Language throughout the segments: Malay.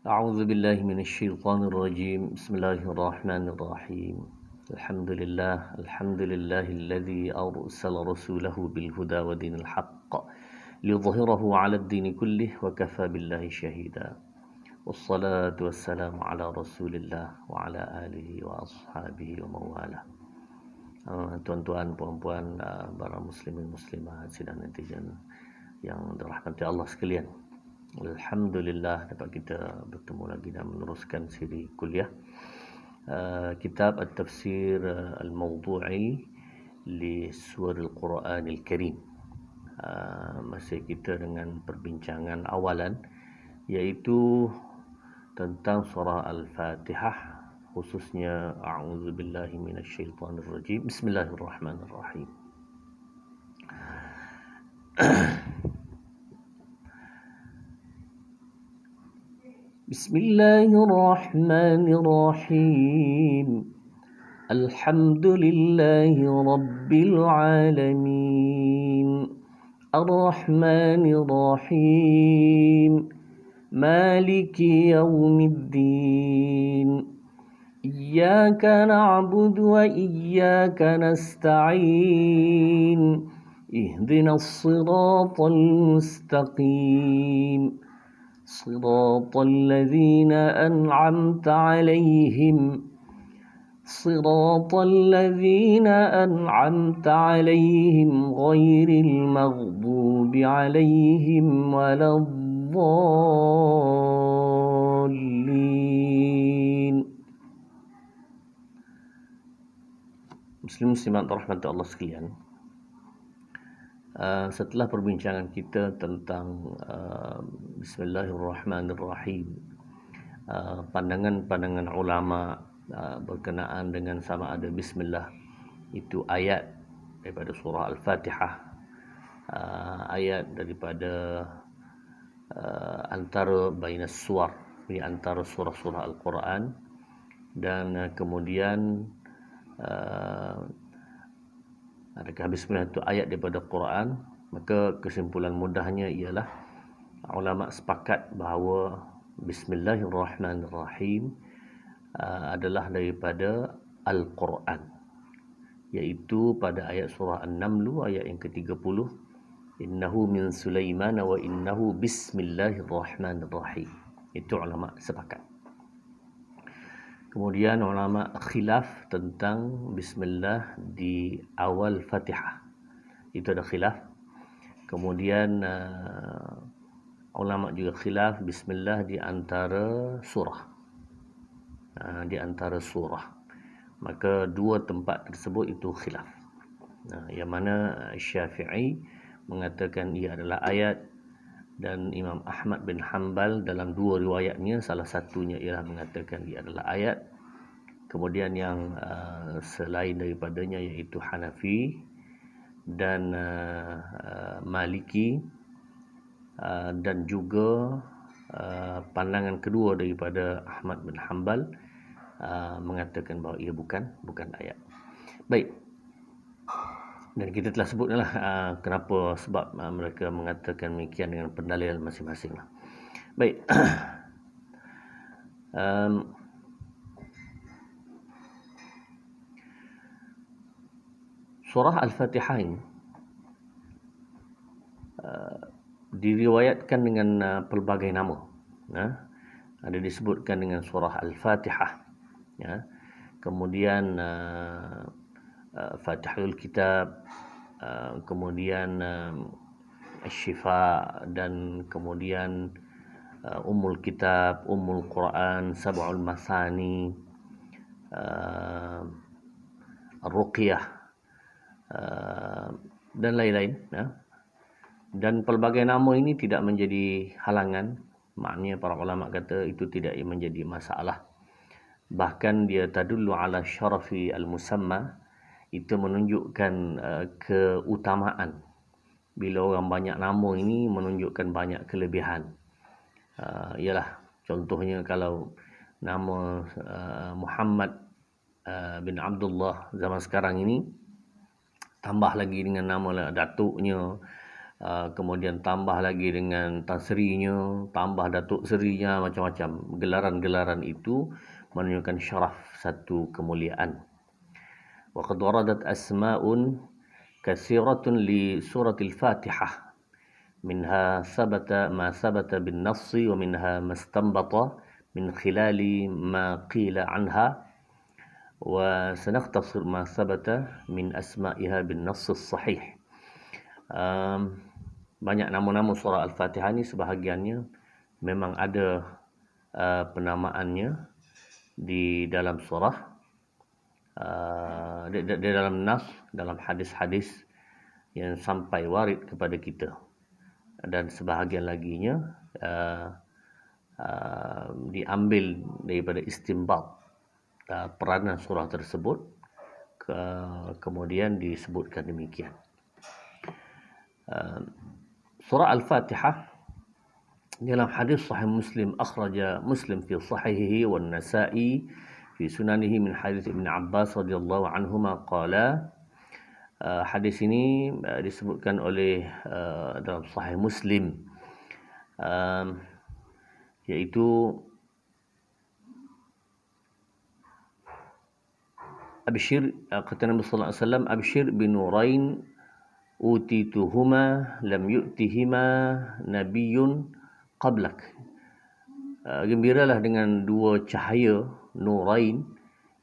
أعوذ بالله من الشيطان الرجيم بسم الله الرحمن الرحيم الحمد لله الذي أرسل رسوله بالهدى ودين الحق ليظهره على الدين كله وكفى بالله شهيدا والصلاة والسلام على رسول الله وعلى آله وأصحابه ومن والاه. Tuan-tuan, puan-puan, para muslimin muslimat sidang netizen yang dirahmati Allah sekalian. Alhamdulillah dapat kita bertemu lagi dan meneruskan siri kuliah kitab At-Tafsir Al-Mawdu'i li Surah Al-Quran Al-Karim. Masih kita dengan perbincangan awalan iaitu tentang surah Al-Fatihah, khususnya a'udzubillahi minasyaitonir rajim. Bismillahirrahmanirrahim. بسم الله الرحمن الرحيم الحمد لله رب العالمين الرحمن الرحيم مالك يوم الدين إياك نعبد وإياك نستعين اهدنا الصراط المستقيم صراط الذين أنعمت عليهم غير المغضوب عليهم ولا الضالين. Muslim-muslimat rahmat Allah sekalian, setelah perbincangan kita tentang Bismillahirrahmanirrahim, pandangan-pandangan ulama berkenaan dengan sama ada Bismillah itu ayat daripada surah Al-Fatihah, ayat daripada antara bainas suwar, di antara surah-surah Al-Quran, dan kemudian adakah Bismillah itu ayat daripada Quran, maka kesimpulan mudahnya ialah ulama sepakat bahawa Bismillahirrahmanirrahim adalah daripada Al-Quran, iaitu pada ayat surah An-Naml ayat yang ke-30, innahu min Sulaiman wa innahu bismillahirrahmanirrahim. Itu ulama sepakat. Kemudian ulama khilaf tentang bismillah di awal Fatihah. Itu ada khilaf. Kemudian ulama juga khilaf bismillah di antara surah. Di antara surah. Maka dua tempat tersebut itu khilaf. Yang mana Syafi'i mengatakan ia adalah ayat, dan Imam Ahmad bin Hanbal dalam dua riwayatnya, salah satunya ialah mengatakan dia adalah ayat. Kemudian yang selain daripadanya iaitu Hanafi dan Maliki, dan juga pandangan kedua daripada Ahmad bin Hanbal mengatakan bahawa ia bukan ayat. Baik. Dan kita telah sebutlah kenapa, sebab mereka mengatakan demikian dengan pendalilan masing-masing. Baik. Surah Al-Fatihah ini diriwayatkan dengan pelbagai nama. Ada disebutkan dengan surah Al-Fatihah. Kemudian Fatihul Kitab, kemudian Asy-Syifa, dan kemudian Ummul Kitab, Ummul Quran, Sab'ul Masani, Ar-Ruqyah, dan lain-lain. Dan pelbagai nama ini tidak menjadi halangan. Maknanya para ulama kata itu tidak menjadi masalah. Bahkan dia tadullu ala syarafi al-musamma, itu menunjukkan keutamaan. Bila orang banyak nama ini menunjukkan banyak kelebihan. Ialah contohnya kalau nama Muhammad bin Abdullah zaman sekarang ini, tambah lagi dengan nama datuknya, kemudian tambah lagi dengan Tan Serinya, tambah Datuk Serinya, macam-macam. Gelaran-gelaran itu menunjukkan syaraf, satu kemuliaan. Wa qad waradat asma'un kathiratun li suratil Fatihah. Minha sabata ma sabata bin nassi wa minha mastanbata min khilali ma qila anha wa sanakhtasir ma sabata min asma'iha bin nass sahih. Banyak nama-nama surah Al-Fatihah ni sebahagiannya memang ada penamaannya di dalam surah, di dalam nas, dalam hadis-hadis yang sampai warid kepada kita, dan sebahagian laginya diambil daripada istinbat peranan surah tersebut, kemudian disebutkan demikian. Surah Al-Fatihah dalam hadis sahih Muslim, akhraja Muslim fi sahihihi wan Nasa'i fi sunanihi min hadis Ibn Abbas radhiyallahu anhuma qala. Hadis ini disebutkan oleh dalam sahih Muslim, yaitu Abshir, kata Nabi sallallahu alaihi wasallam, Abshir bin Nurain utituhuma lam yu'tihima nabiyyun qablak. Gembiralah dengan dua cahaya Nurain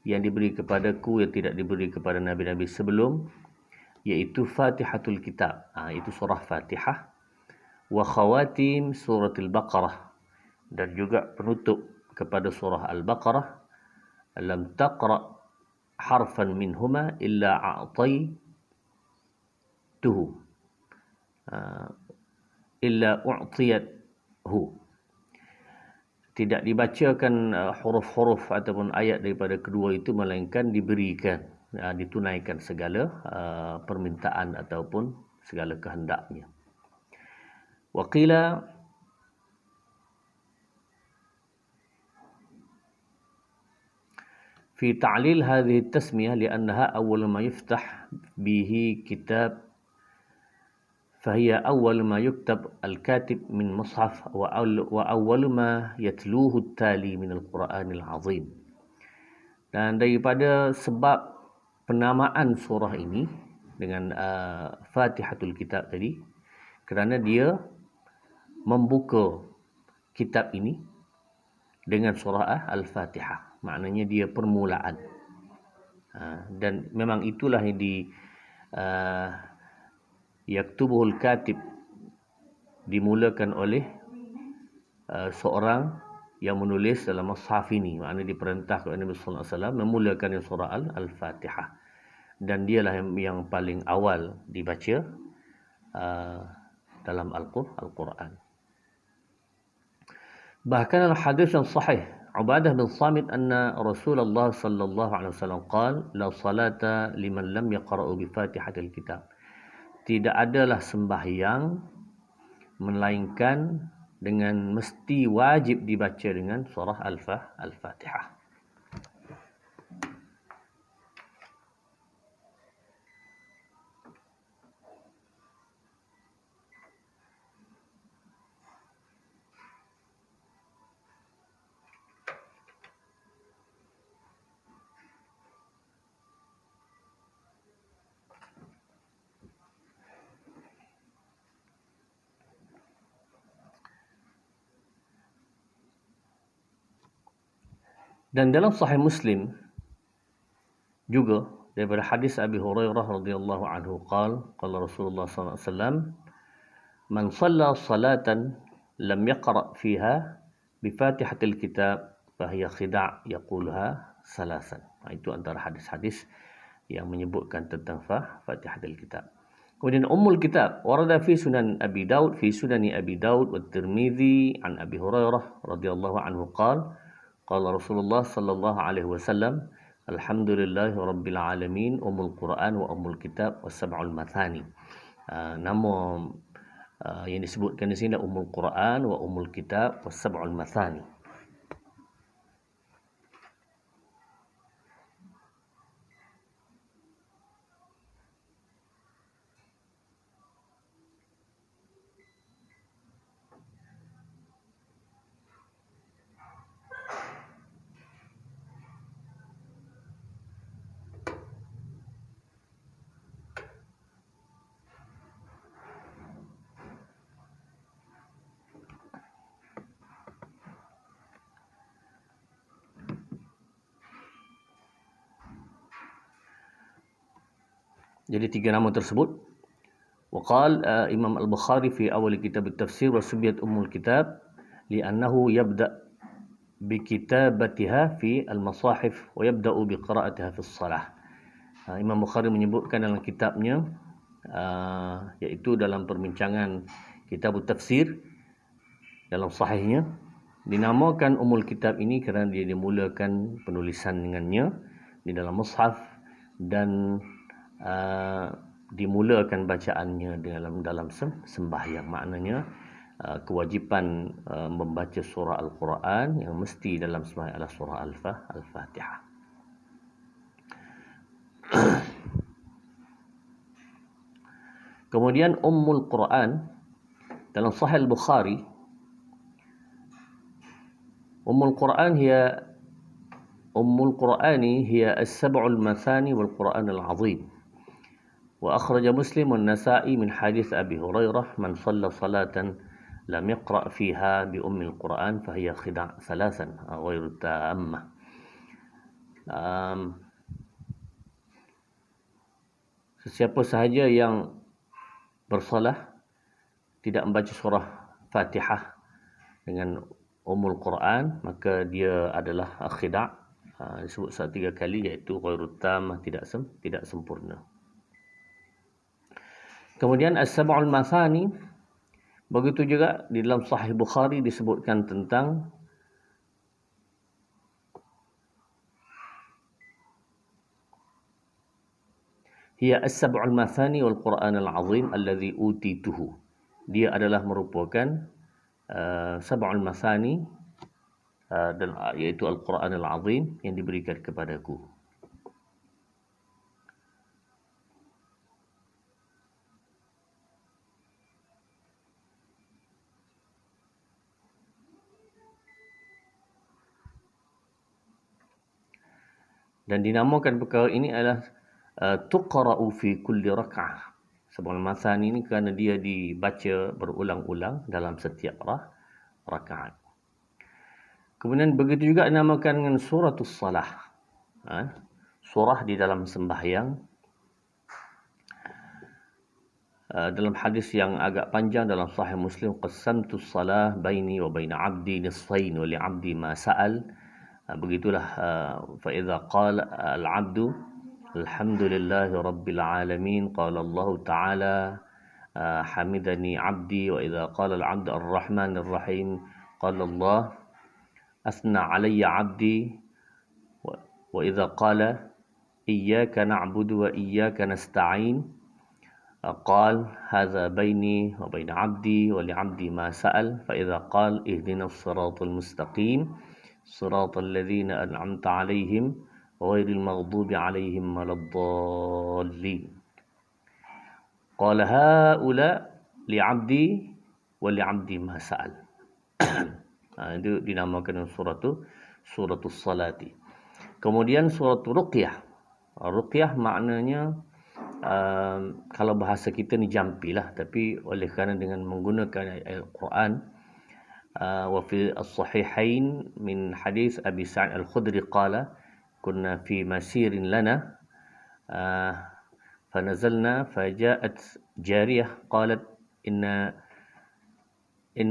yang diberi kepadaku yang tidak diberi kepada nabi-nabi sebelum, iaitu Fatihatul Kitab, itu surah Fatihah, wa khawatim suratul Baqarah, dan juga penutup kepada surah Al-Baqarah. Lam taqra harfan minhuma illa a'taytuhu illa u'tiyathu. Tidak dibacakan huruf-huruf ataupun ayat daripada kedua itu, melainkan diberikan, ditunaikan segala permintaan ataupun segala kehendaknya. Wa qila fi ta'lil hadhihi at-tasmiyah li'annaha awwal ma yuftah bihi kitab, فهي أول ما يكتب الكاتب من مصحف وأول ما يتلوه التالي من القرآن العظيم. Dan daripada sebab penamaan surah ini dengan Fatihatul Kitab tadi, kerana dia membuka kitab ini dengan surah Al-Fatihah, maknanya dia permulaan. Dan memang itulah yang yaktubuhul katib, dimulakan oleh seorang yang menulis dalam mushaf ini, maknanya diperintah oleh Nabi sallallahu alaihi wasallam memulakan surah Al-Fatihah, dan dialah yang paling awal dibaca dalam Al-Quran. Bahkan dalam hadis yang sahih Ubadah bin Samit anna Rasulullah sallallahu alaihi wasallam qala la salata liman lam yaqra'u bi Fatihatil Kitab. Tidak adalah sembahyang melainkan dengan mesti wajib dibaca dengan surah Al-Fatihah. Dan dalam Sahih Muslim juga daripada hadis Abi Hurairah radhiyallahu anhu qala Rasulullah sallallahu alaihi wasallam, man shalla salatan lam yaqra fiha bi Fatihatil Kitab fa hiya khida' yaqulha salasan. Itu antara hadis-hadis yang menyebutkan tentang Fatihatil Kitab. Kemudian Ummul Kitab warada fi Sunan Abi Daud wa Tirmizi an Abi Hurairah radhiyallahu anhu qala Rasulullah sallallahu alaihi wasallam, alhamdulillahi rabbil alamin, Ummul Quran wa Ummul Kitab wa Sab'ul Mathani. Nama yang disebutkan di sini adalah Ummul Quran wa Ummul Kitab wa Sab'ul Mathani. Jadi 3 nama tersebut. Waqal Imam Al-Bukhari fi awal kitab at-tafsir wa subiyat ummul kitab li'annahu yabda' bikitabatiha fi al-masahif wa yabda'u biqira'atiha fi as-salah. Imam Bukhari menyebutkan dalam kitabnya iaitu dalam perbincangan kitab tafsir dalam sahihnya, dinamakan Ummul Kitab ini kerana dia dimulakan penulisan dengannya di dalam mushaf dan dimulakan bacaannya dalam sembahyang. Maknanya kewajipan membaca surah Al-Quran yang mesti dalam sembahyang adalah surah Al-Fatihah. Kemudian Ummul Quran dalam Sahih Al-Bukhari, Ummul Qur'ani hiya as-sab'ul mathani wal Qur'an al-'azim. Wa akhraja Muslim wan Nasa'i min hadits Abi Hurairah man shalla salatan lam yaqra' fiha bi Ummil Qur'an fa hiya khida' thalathan ghairu tammah. Sesiapa sahaja yang bersalah tidak membaca surah Fatihah dengan Ummul Quran, maka dia adalah khida', disebut 3 kali, iaitu ghairut tammah, tidak sempurna. Kemudian as-sab'ul mathani, begitu juga di dalam Sahih Bukhari disebutkan tentang hiya as-sab'ul mathani wal Qur'an al-'azim alladhi utituhu. Dia adalah merupakan sab'ul mathani dan iaitu Al-Quran Al-Azim yang diberikan kepadaku. Dan dinamakan perkara ini adalah tuqra'u fi kulli rak'ah. Sab'ul mathani ini kerana dia dibaca berulang-ulang dalam setiap rakaat. Kemudian begitu juga dinamakan dengan suratul salah. Surah di dalam sembahyang. Dalam hadis yang agak panjang dalam Sahih Muslim, qassamtu salah baini wa baina 'abdi nisfain wa li 'abdi ma sa'al. Begitulah fa idza qala al-'abdu alhamdulillahi rabbil alamin qala Allah ta'ala hamidani 'abdi, wa idza qala al-'abdu ar-rahmanir rahim qala Allah asna 'alayya 'abdi, wa idza qala iyyaka na'budu wa iyyaka nasta'in qala hadza baini wa baina 'abdi wa li 'abdi ma sa'al, fa idza qala ihdinas siratal mustaqim siratal ladzina an'amta 'alaihim ghairil maghdubi 'alaihim waladdallin qala haula li 'abdi wa li 'abdi ma sa'al. Itu dinamakan suratul salati. Kemudian suratul ruqyah. Ruqyah maknanya kalau bahasa kita ni jampilah, tapi oleh kerana dengan menggunakan Al-Quran, wa fi as-sahihain min hadis Abi Sa'id Al-Khudri qala kunna fi masirin lana fanazalna faja'at jariyah qalat inna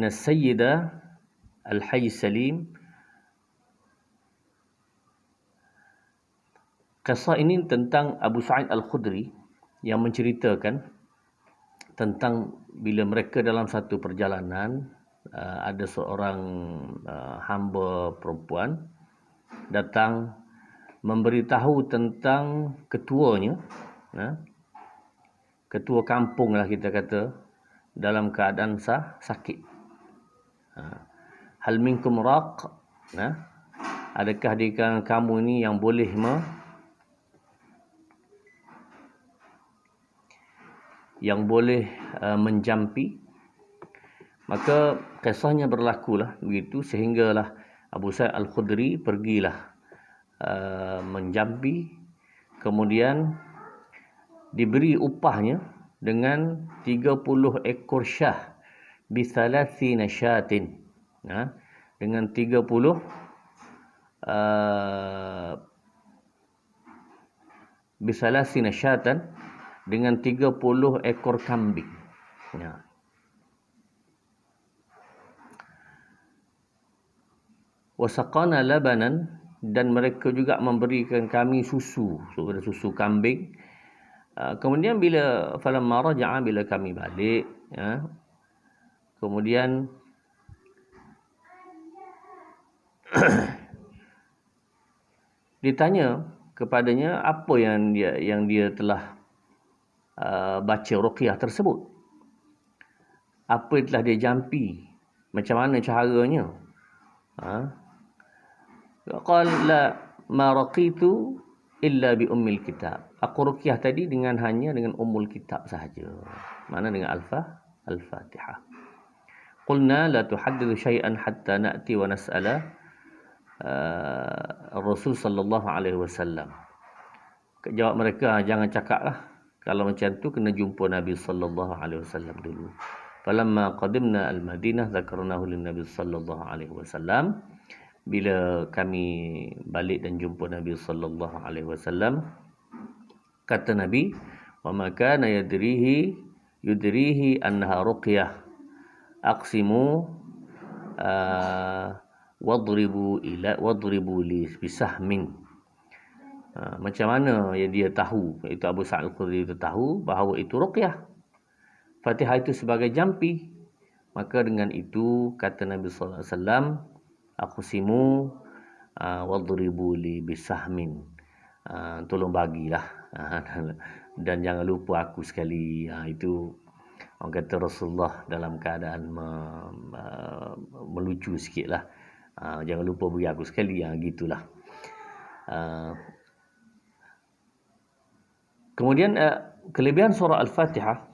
sayyida al-hayy salim. Kisah ini tentang Abu Sa'id Al-Khudri yang menceritakan tentang bila mereka dalam satu perjalanan, ada seorang hamba perempuan datang memberitahu tentang ketuanya, ketua kampung lah kita kata, dalam keadaan sakit. Hal minkum raq, adakah di kalangan kamu ini yang boleh menjampi? Maka kisahnya berlakulah begitu, sehinggalah Abu Sa'id Al-Khudri pergilah menjampi, kemudian diberi upahnya dengan 30 ekor syah bisalathina syatin, dengan 30 bisalathina syatan, dengan 30 ekor kambing. Ya. Wasaqana labanan, dan mereka juga memberikan kami susu, susu kambing. Kemudian bila falamma raja'a, bila kami balik, ya, kemudian ditanya kepadanya apa yang dia telah baca ruqyah tersebut, apa yang telah dia jampi, macam mana caranya. Qala la ma raqitu illa bi ummil kitab. Aku ruqyah tadi hanya dengan ummul kitab sahaja. Mana dengan Al-Fatihah. Qulna la tuhaddithu syai'an hatta na'ti wa nas'ala Rasul sallallahu alaihi wasallam. Jawab mereka, jangan cakaplah. Kalau macam tu kena jumpa Nabi sallallahu alaihi wasallam dulu. Falamma qadimna al-Madinah zakarnahu lin Nabi sallallahu alaihi wasallam. Bila kami balik dan jumpa Nabi sallallahu alaihi wasallam, kata Nabi, wa ma kana yudrihi annaha ruqyah, aqsimu wadribu li bisahmin. Macam mana yang dia tahu, iaitu Abu Sa'id Al-Khudri itu tahu bahawa itu ruqyah, Fatihah itu sebagai jampi. Maka dengan itu kata Nabi sallallahu alaihi wasallam, aqsimu wadribu li bisahmin, tolong bagilah, dan jangan lupa aku sekali. Itu orang kata Rasulullah dalam keadaan melucu sikitlah, jangan lupa bagi aku sekali, gitulah. Kemudian kelebihan surah Al-Fatihah,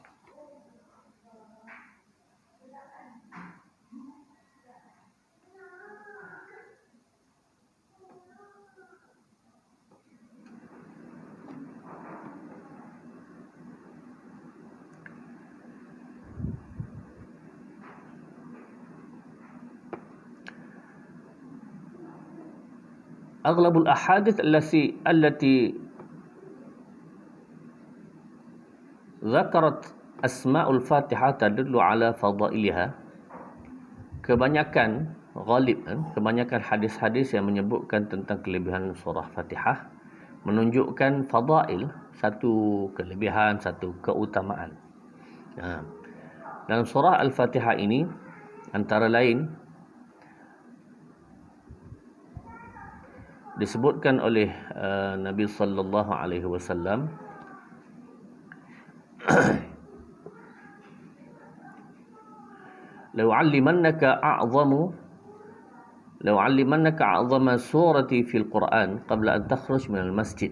aghlabul ahadith allati zakarat asma'ul Fatihah tadullu ala fadailiha. Kebanyakan hadis-hadis yang menyebutkan tentang kelebihan surah Fatihah menunjukkan fadail, satu kelebihan, satu keutamaan. Dalam surah Al-Fatihah ini antara lain disebutkan oleh Nabi sallallahu alaihi wasallam law 'allimannaka a'zama surati fil Quran qabla an takhruj minal masjid.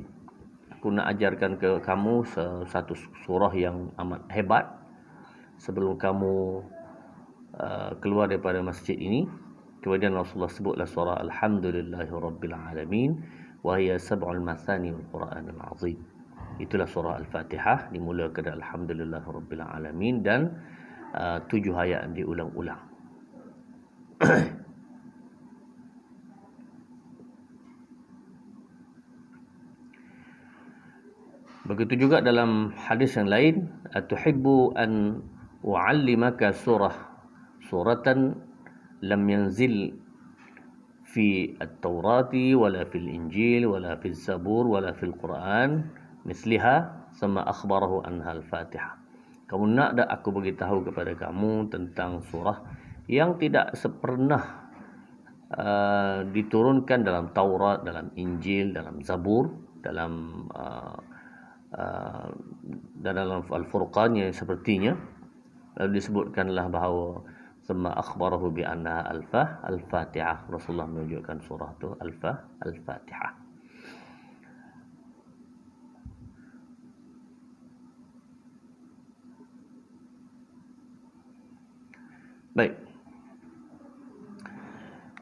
Aku nak ajarkan ke kamu satu surah yang amat hebat sebelum kamu keluar daripada masjid ini. Kemudian Rasulullah sebutlah surah Alhamdulillahi Rabbil Alamin wa hiya sab'ul mathani wal Qur'anil azim. Itulah surah Al-Fatihah, dimulakan dengan Alhamdulillahi Rabbil Alamin dan 7 ayat diulang-ulang. Begitu juga dalam hadis yang lain, atuhibbu an u'allimaka suratan lam yanzil fi at-Taurati wala fil Injil wala fil Zabur wala fil Quran misliha sama akhbarahu anha al-Fatihah. Kamu nak dak aku beritahu kepada kamu tentang surah yang tidak pernah diturunkan dalam Taurat, dalam Injil, dalam Zabur, dalam Al-Furqan yang sepertinya. Lalu disebutkanlah bahawa sama akhbarahu bi annaha al-Fatihah. Rasulullah menunjukkan surah itu Al-Fatihah. Baik.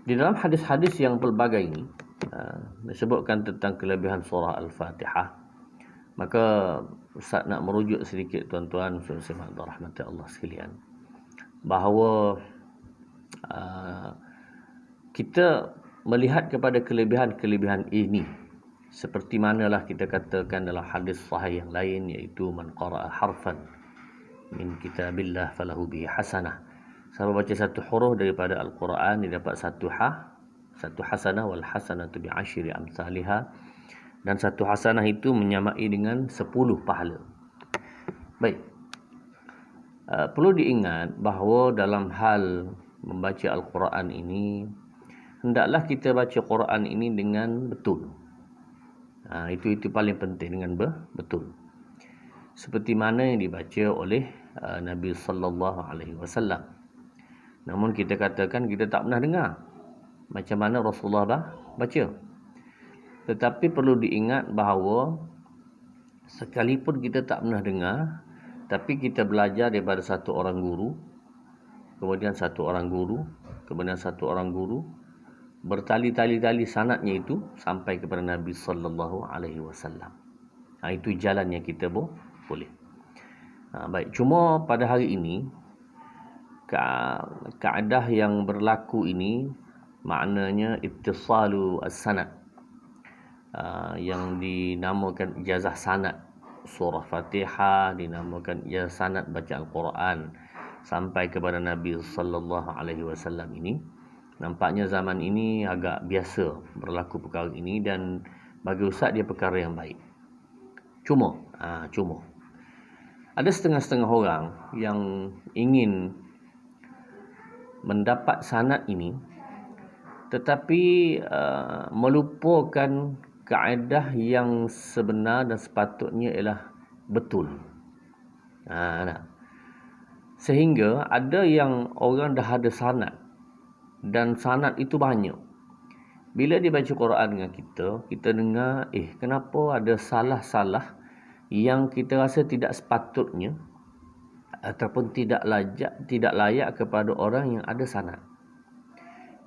Di dalam hadis-hadis yang pelbagai ini disebutkan tentang kelebihan surah Al-Fatihah. Maka Ustaz nak merujuk sedikit tuan-tuan saudara rahmati Allah sekalian, bahawa kita melihat kepada kelebihan-kelebihan ini Seperti manalah kita katakan dalam hadis sahih yang lain, iaitu man qara'a harfan min kitabillah falahu bihi hasanah. Siapa baca satu huruf daripada Al-Quran, dia dapat satu hasanah, wal hasanatu bi asyri amsalihha, dan satu hasanah itu menyamai dengan 10 pahala. Baik. Perlu diingat bahawa dalam hal membaca Al-Quran ini, hendaklah kita baca Quran ini dengan betul. Itu paling penting, dengan betul. Seperti mana yang dibaca oleh Nabi sallallahu alaihi wasallam. Namun kita katakan kita tak pernah dengar macam mana Rasulullah baca. Tetapi perlu diingat bahawa sekalipun kita tak pernah dengar, tapi kita belajar daripada satu orang guru, kemudian satu orang guru, kemudian satu orang guru, bertali-tali sanadnya itu sampai kepada Nabi sallallahu alaihi wasallam. Itu jalan yang kita boleh. Baik, cuma pada hari ini kaedah yang berlaku ini maknanya ittisalu as-sanad, yang dinamakan ijazah sanad surah Fatihah, dinamakan ijazah sanad baca Al-Quran sampai kepada Nabi sallallahu alaihi wasallam ini. Nampaknya zaman ini agak biasa berlaku perkara ini, dan bagi ustaz dia perkara yang baik. Cuma ada setengah-setengah orang yang ingin mendapat sanad ini, tetapi melupakan kaedah yang sebenar dan sepatutnya ialah betul. Sehingga ada yang orang dah ada sanad, dan sanad itu banyak. Bila dia baca Quran dengan kita dengar, kenapa ada salah-salah yang kita rasa tidak sepatutnya ataupun tidak layak kepada orang yang ada sanad.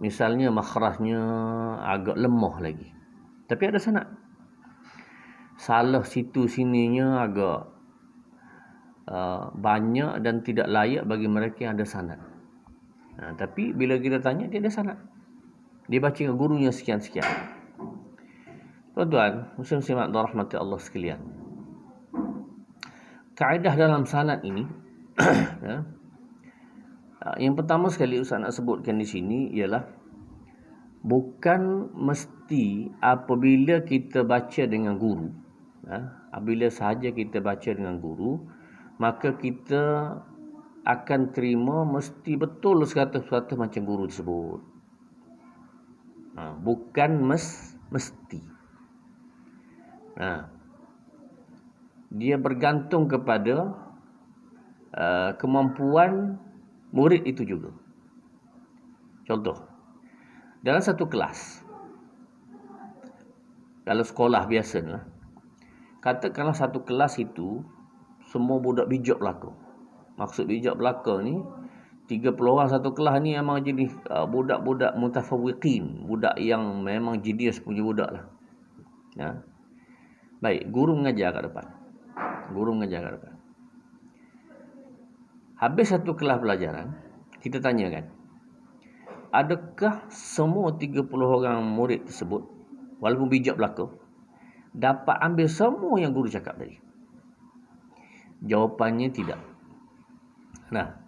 Misalnya makhrajnya agak lemah lagi, tapi ada sanad. Salah situ sininya agak banyak dan tidak layak bagi mereka yang ada sanad. Tapi bila kita tanya, dia ada sanad. Dia baca dengan gurunya sekian-sekian. Tuan-tuan, muslim-muslimat rahmati Allah sekalian, kaedah dalam sanad ini yang pertama sekali Ustaz nak sebutkan di sini ialah bukan mesti apabila kita baca dengan guru, apabila sahaja kita baca dengan guru, maka kita akan terima mesti betul 100% macam guru tersebut. Bukan mesti. Dia bergantung kepada kemampuan murid itu juga. Contoh, dalam satu kelas, kalau sekolah biasa lah, katakanlah satu kelas itu semua budak bijak belaka. Maksud bijak belaka ni, 30 orang satu kelas ni memang jadi budak-budak mutafawwiqin, budak yang memang jenius punya budak lah. Baik, guru mengajar kat depan. Habis satu kelas pelajaran, kita tanyakan, adakah semua 30 orang murid tersebut, walaupun bijak belaka, dapat ambil semua yang guru cakap tadi? Jawapannya tidak.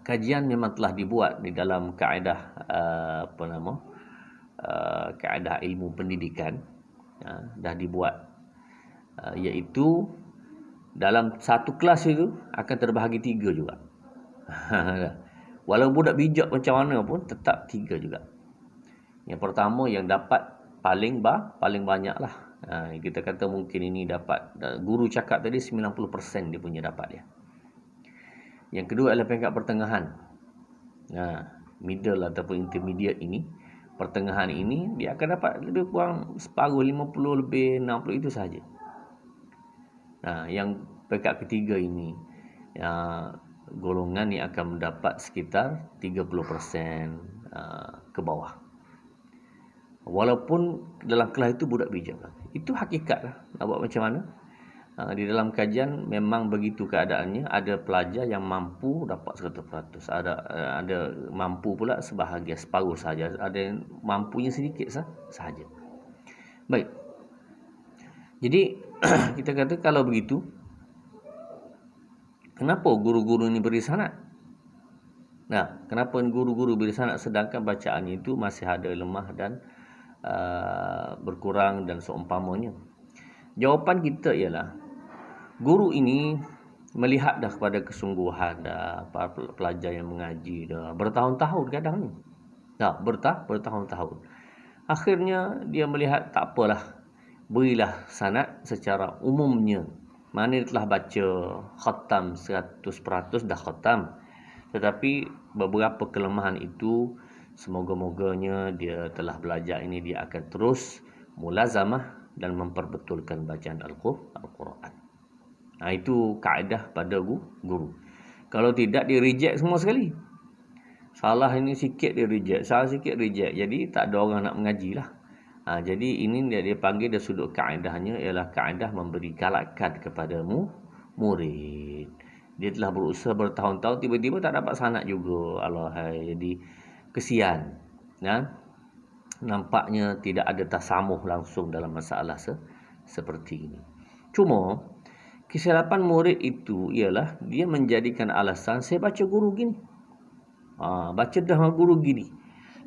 Kajian memang telah dibuat di dalam kaedah kaedah ilmu pendidikan, dah dibuat, iaitu dalam satu kelas itu akan terbahagi 3 juga. Walau budak bijak macam mana pun tetap 3 juga. Yang pertama yang dapat paling banyak lah. Kita kata mungkin ini dapat, guru cakap tadi 90% dia punya dapat dia. Yang kedua adalah peringkat pertengahan. Middle ataupun intermediate ini, pertengahan ini dia akan dapat lebih kurang separuh, 50 lebih 60 itu sahaja. Yang peringkat ketiga ini, golongan yang akan mendapat sekitar 30% ke bawah. Walaupun dalam kelas itu budak bijak. Itu hakikat lah. Nak buat macam mana? Di dalam kajian memang begitu keadaannya. Ada pelajar yang mampu dapat 100%. Ada mampu pula sebahagian, separuh sahaja. Ada yang mampunya sedikit sahaja. Baik. Jadi kita kata kalau begitu, kenapa guru-guru ini beri sanad? Nah, kenapa guru-guru beri sanad sedangkan bacaannya itu masih ada lemah dan berkurang dan seumpamanya? Jawapan kita ialah guru ini melihat dah kepada kesungguhan dah para pelajar yang mengaji dah bertahun-tahun kadang ni. Dah bertahun-tahun. Akhirnya dia melihat tak apalah, berilah sanad secara umumnya. Mana dia telah baca khatam 100% dah khatam. Tetapi beberapa kelemahan itu semoga-moganya dia telah belajar ini dia akan terus mulazamah dan memperbetulkan bacaan Al-Quran. Itu kaedah pada guru. Kalau tidak dia reject semua sekali. Salah ini sikit dia reject, salah sikit reject. Jadi tak ada orang nak mengaji lah. Jadi ini dia panggil dari sudut kaedahnya ialah kaedah memberi galakan kepada murid. Dia telah berusaha bertahun-tahun, tiba-tiba tak dapat sanad juga. Allahai, jadi kesian. Nampaknya tidak ada tasamuh langsung dalam masalah seperti ini. Cuma kesilapan murid itu ialah dia menjadikan alasan saya baca guru gini. Baca dah guru gini.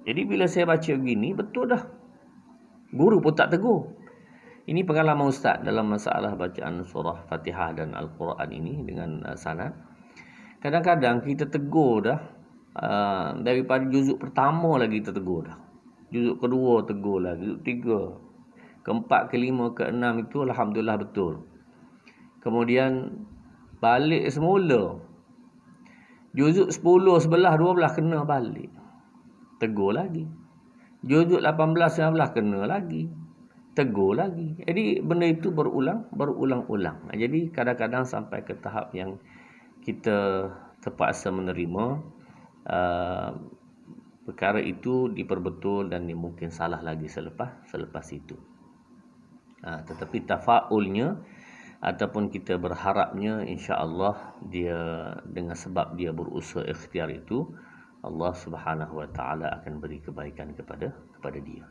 Jadi bila saya baca gini, betul dah. Guru pun tak tegur. Ini pengalaman ustaz dalam masalah bacaan surah Fatihah dan Al-Quran ini dengan sanad. Kadang-kadang kita tegur dah, daripada juzuk pertama lagi kita tegur dah. Juzuk kedua tegur lagi, juzuk tiga, keempat, kelima, keenam itu alhamdulillah betul. Kemudian balik semula. Juzuk 10, 11, 12 kena balik. Tegur lagi. Juzuk 18, 19 kena lagi. Tegur lagi. Jadi benda itu berulang-ulang. Jadi kadang-kadang sampai ke tahap yang kita terpaksa menerima perkara itu diperbetul dan mungkin salah lagi selepas itu. Tetapi tafaulnya ataupun kita berharapnya insya-Allah dia dengan sebab dia berusaha ikhtiar itu Allah Subhanahu Wa Taala akan beri kebaikan kepada dia.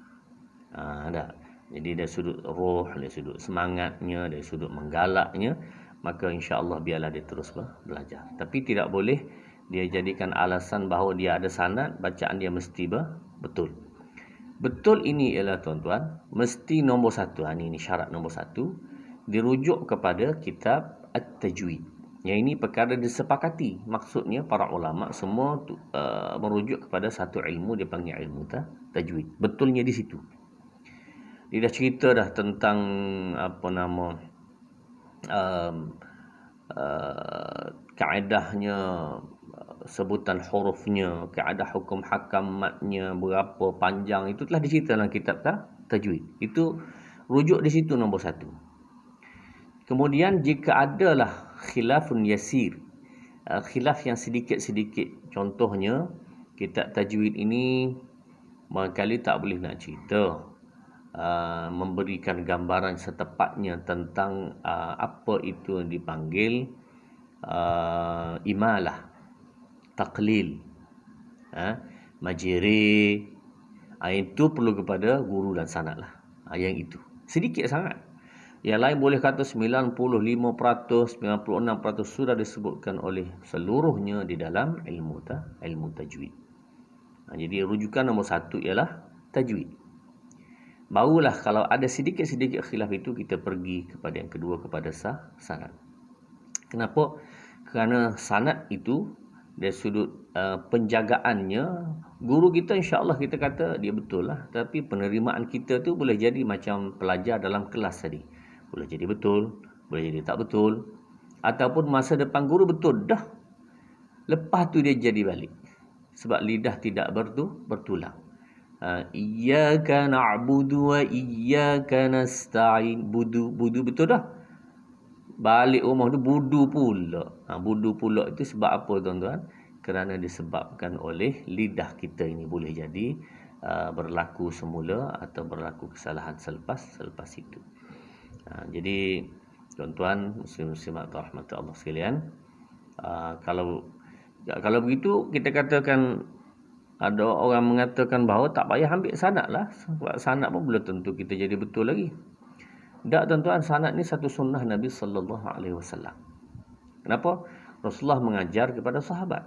Jadi dari sudut roh, dari sudut semangatnya, dari sudut menggalaknya, maka insya-Allah biarlah dia terus belajar. Tapi tidak boleh dia jadikan alasan bahawa dia ada sanad, bacaan dia mesti betul. Betul ini ialah tuan-tuan, mesti nombor satu. Ini syarat nombor satu, dirujuk kepada kitab At-Tajwid. Yang ini perkara disepakati. Maksudnya para ulama semua merujuk kepada satu ilmu, dia panggil ilmu tajwid. Betulnya di situ. Dia dah cerita dah tentang kaedahnya, sebutan hurufnya, kaedah hukum hakamatnya, berapa panjang, itu telah dicerita dalam kitab tajwid. Itu rujuk di situ nombor satu. Kemudian jika adalah khilafun yasir, khilaf yang sedikit-sedikit, contohnya kitab tajwid ini barangkali tak boleh nak cerita, memberikan gambaran setepatnya tentang apa itu yang dipanggil imalah, taqlil, majiri, itu perlu kepada guru dan sanad lah. Yang itu sedikit sangat. Yang lain boleh kata 95%, 96% sudah disebutkan oleh seluruhnya di dalam ilmu tajwid. Jadi rujukan nombor satu ialah tajwid. Barulah kalau ada sedikit-sedikit khilaf itu kita pergi kepada yang kedua, kepada sanad. Kenapa? Kerana sanad itu dari sudut penjagaannya, guru kita insya-Allah kita kata dia betul lah, tapi penerimaan kita tu boleh jadi macam pelajar dalam kelas tadi. Boleh jadi betul, boleh jadi tak betul, ataupun masa depan guru betul dah, lepas tu dia jadi balik sebab lidah tidak bertulang. Iyyaka na'budu wa iyyaka nasta'in. Budu betul dah, balik rumah tu budu pula. Budu pula itu sebab apa tuan-tuan? Kerana disebabkan oleh lidah kita ini boleh jadi berlaku semula atau berlaku kesalahan selepas itu. Jadi tuan-tuan muslim-muslimat rahmat Allah sekalian, kalau begitu kita katakan ada orang mengatakan bahawa tak payah ambil sanad lah, sebab sanad pun belum tentu kita jadi betul lagi. Tak, tuan-tuan, sanad ni satu sunnah Nabi sallallahu alaihi wasallam. Kenapa? Rasulullah mengajar kepada sahabat.